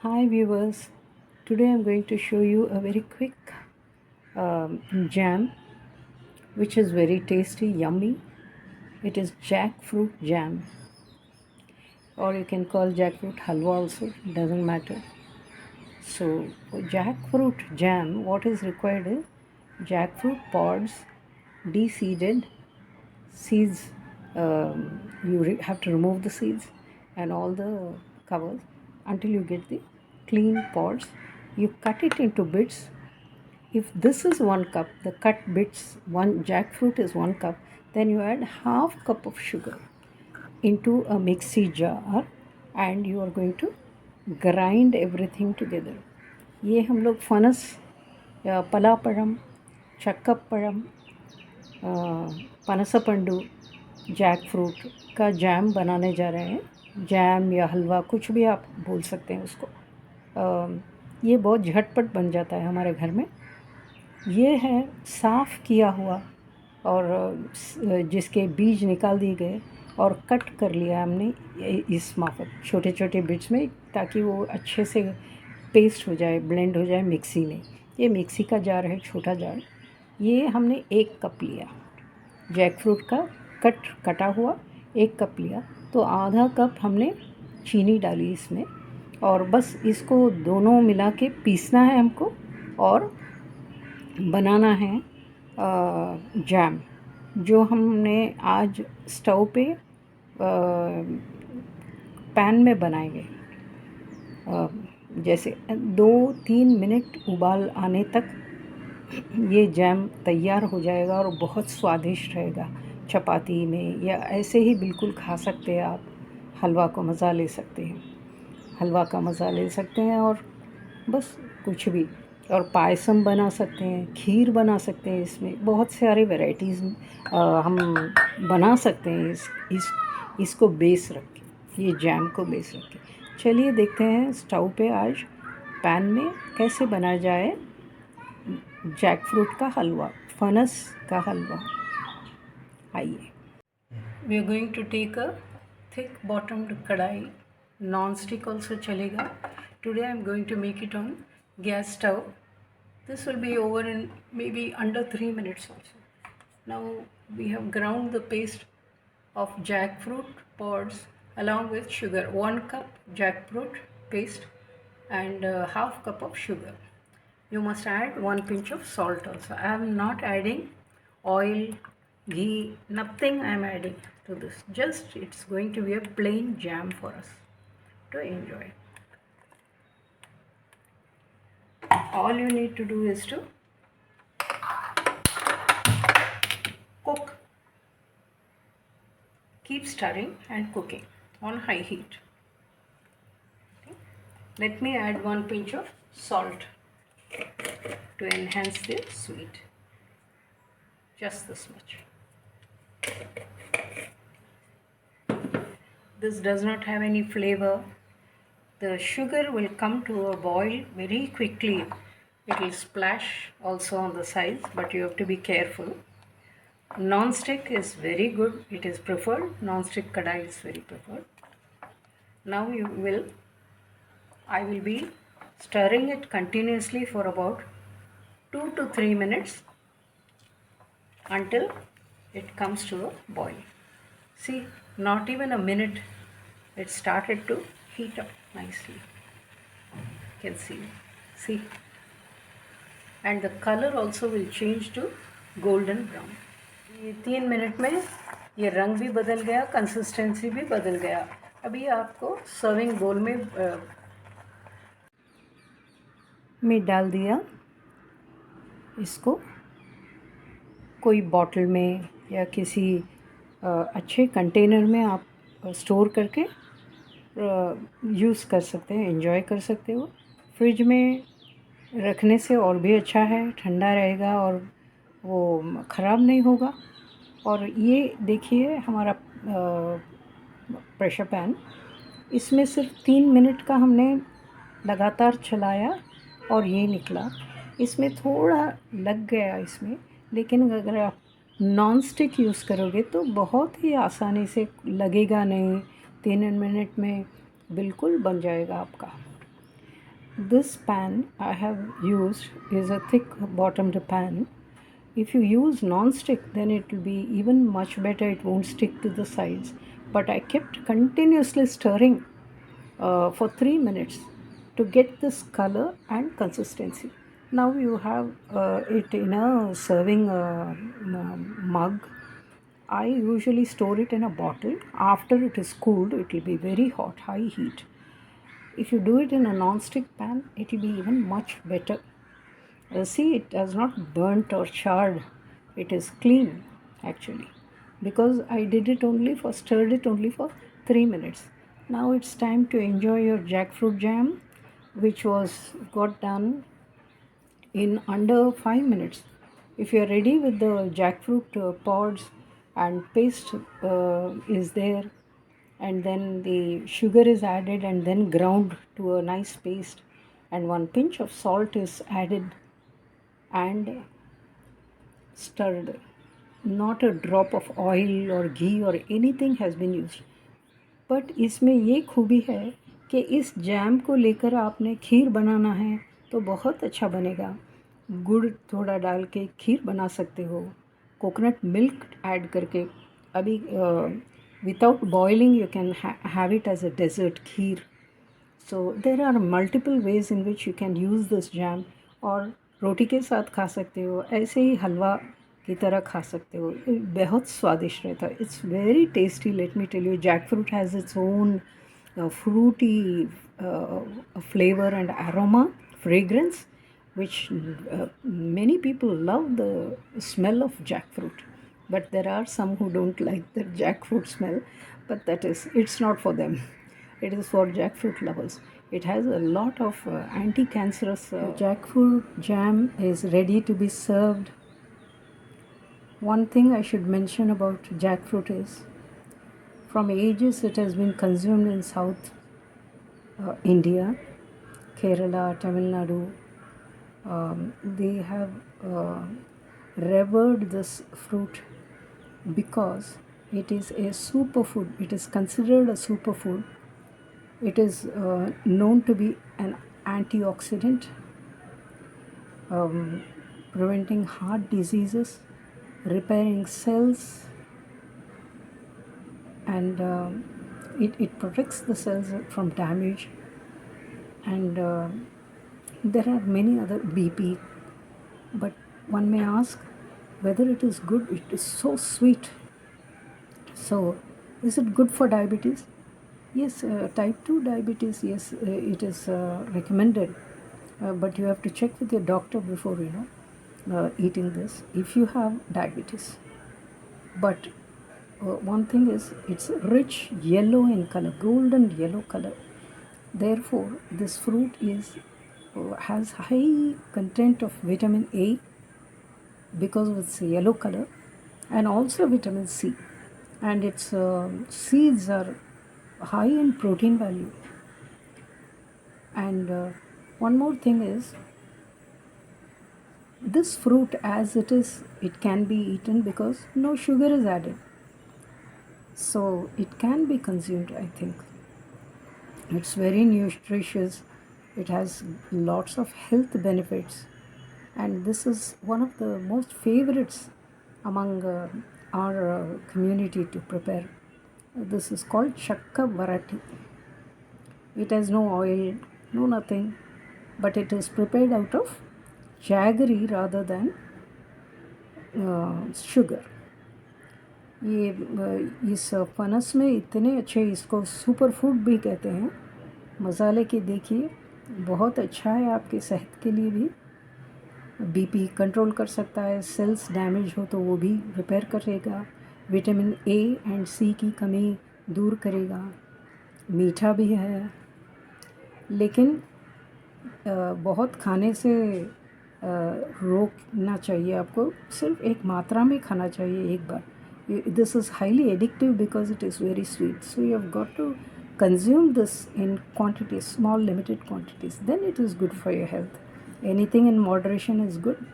Hi viewers, today I'm going to show you a very quick jam which is very tasty, yummy. It is jackfruit jam, or you can call jackfruit halwa also, doesn't matter. So for jackfruit jam, what is required is jackfruit pods, de-seeded seeds. You have to remove the seeds and all the covers until you get the clean pods. You cut it into bits. If this is 1 cup, the cut bits, one jackfruit is 1 cup, then you add half cup of sugar into a mixie jar and you are going to grind everything together. ये हम लोग फनस या पलापழம், चक्कपழம், पनसपंडू, jackfruit का jam बनाने जा रहे हैं. जैम या हलवा कुछ भी आप बोल सकते हैं उसको. ये बहुत झटपट बन जाता है हमारे घर में. ये है साफ़ किया हुआ और जिसके बीज निकाल दिए गए और कट कर लिया हमने इस माफक छोटे छोटे बिट्स में, ताकि वो अच्छे से पेस्ट हो जाए, ब्लेंड हो जाए मिक्सी में. ये मिक्सी का जार है, छोटा जार. ये हमने 1 कप लिया जैकफ्रूट का, कटा हुआ 1 कप लिया, तो आधा कप हमने चीनी डाली इसमें और बस इसको दोनों मिला के पीसना है हमको और बनाना है जैम, जो हमने आज स्टोव पे पैन में बनाएंगे. जैसे 2-3 मिनट उबाल आने तक ये जैम तैयार हो जाएगा और बहुत स्वादिष्ट रहेगा. चपाती में या ऐसे ही बिल्कुल खा सकते हैं आप. हलवा को मज़ा ले सकते हैं, हलवा का मज़ा ले सकते हैं और बस कुछ भी. और पायसम बना सकते हैं, खीर बना सकते हैं. इसमें बहुत सारे वैरायटीज़ हम बना सकते हैं इसको बेस रख के, ये जैम को बेस रख के. चलिए देखते हैं स्टोव पे आज पैन में कैसे बनाया जाए जैकफ्रूट का हलवा, फनस का हलवा. आइए. We are going to take a thick bottomed kadhai, non stick also चलेगा. Today I am going to make it on gas stove. This will be over in maybe under 3 minutes also. Now we have ground the paste of jackfruit pods along with sugar. 1 cup jackfruit paste and half cup of sugar. You must add 1 pinch of salt also. I am not adding oil, ghee, nothing I am adding to this. Just it's going to be a plain jam for us to enjoy. All you need to do is to cook. Keep stirring and cooking on high heat. Okay. Let me add 1 pinch of salt to enhance the sweet. Just this much. This does not have any flavor. The sugar will come to a boil very quickly. It will splash also on the sides, but you have to be careful. Non-stick is very good. It is preferred. Non-stick kadai is very preferred. Now I will be stirring it continuously for about 2 to 3 minutes until it comes to a boil. See, not even a minute, it started to heat up nicely. You can see, and the color also will change to golden brown. ये 3 minute में ये रंग भी बदल गया, consistency भी बदल गया. अभी आपको सर्विंग बोल में डाल दिया. इसको कोई बॉटल में या किसी अच्छे कंटेनर में आप स्टोर करके यूज़ कर सकते हैं, एंजॉय कर सकते हो. फ्रिज में रखने से और भी अच्छा है, ठंडा रहेगा और वो ख़राब नहीं होगा. और ये देखिए हमारा प्रेशर पैन, इसमें सिर्फ 3 मिनट का हमने लगातार चलाया और ये निकला. इसमें थोड़ा लग गया इसमें, लेकिन अगर आप नॉन स्टिक यूज़ करोगे तो बहुत ही आसानी से लगेगा नहीं. 3 मिनट में बिल्कुल बन जाएगा आपका. This pan I have used is a thick bottomed pan. If you use non-stick, then it will be even much better. It won't stick to the sides. But I kept continuously stirring for 3 minutes to get this color and consistency. Now you have it in a serving mug. I usually store it in a bottle. After it is cooled, it will be very hot, high heat. If you do it in a non-stick pan, it will be even much better. See, it has not burnt or charred. It is clean actually, because I did it only for stirred it only for 3 minutes. Now it's time to enjoy your jackfruit jam, which was got done in under 5 minutes. If you are ready with the jackfruit pods and paste is there, and then the sugar is added and then ground to a nice paste, and one pinch of salt is added and stirred. Not a drop of oil or ghee or anything has been used. But इसमें ये खूबी है कि इस jam को लेकर आपने खीर बनाना है तो बहुत अच्छा बनेगा. गुड़ थोड़ा डाल के खीर बना सकते हो, कोकोनट मिल्क ऐड करके. अभी without boiling you can have it as a dessert kheer. So there are multiple ways in which you can use this jam. और रोटी के साथ खा सकते हो, ऐसे ही हलवा की तरह खा सकते हो. बहुत स्वादिष्ट रहता है. It's very tasty. Let me tell you, jackfruit has its own fruity flavor and aroma, fragrance, which many people love the smell of jackfruit. But there are some who don't like the jackfruit smell, but it's not for them. It is for jackfruit lovers. It has a lot of anti-cancerous. Jackfruit jam is ready to be served. One thing I should mention about jackfruit is, from ages it has been consumed in South India, Kerala, Tamil Nadu. They have revered this fruit because it is a superfood. It is considered a superfood. It is known to be an antioxidant, preventing heart diseases, repairing cells, and it protects the cells from damage. And there are many other BP. But one may ask whether it is good. It is so sweet. So is it good for diabetes? Yes, type 2 diabetes, yes, it is recommended. But you have to check with your doctor before eating this if you have diabetes. But one thing is, it's rich yellow in color, golden yellow color. Therefore, this fruit has high content of vitamin A because of its yellow color, and also vitamin C. And its seeds are high in protein value. And one more thing is, this fruit as it is, it can be eaten because no sugar is added. So it can be consumed, I think. It's very nutritious. It has lots of health benefits. And this is one of the most favorites among our community to prepare. This is called chakka varati. It has no oil, no nothing, but it is prepared out of jaggery rather than sugar. ये इस फनस में इतने अच्छे, इसको super food भी कहते हैं. मसाले के देखिए, बहुत अच्छा है आपके सेहत के लिए भी. बीपी कंट्रोल कर सकता है, सेल्स डैमेज हो तो वो भी रिपेयर करेगा, विटामिन ए एंड सी की कमी दूर करेगा, मीठा भी है. लेकिन बहुत खाने से रोकना चाहिए आपको. सिर्फ एक मात्रा में खाना चाहिए एक बार. This is highly addictive because it is very sweet. So you have got to consume this in quantities, small limited quantities. Then it is good for your health. Anything in moderation is good.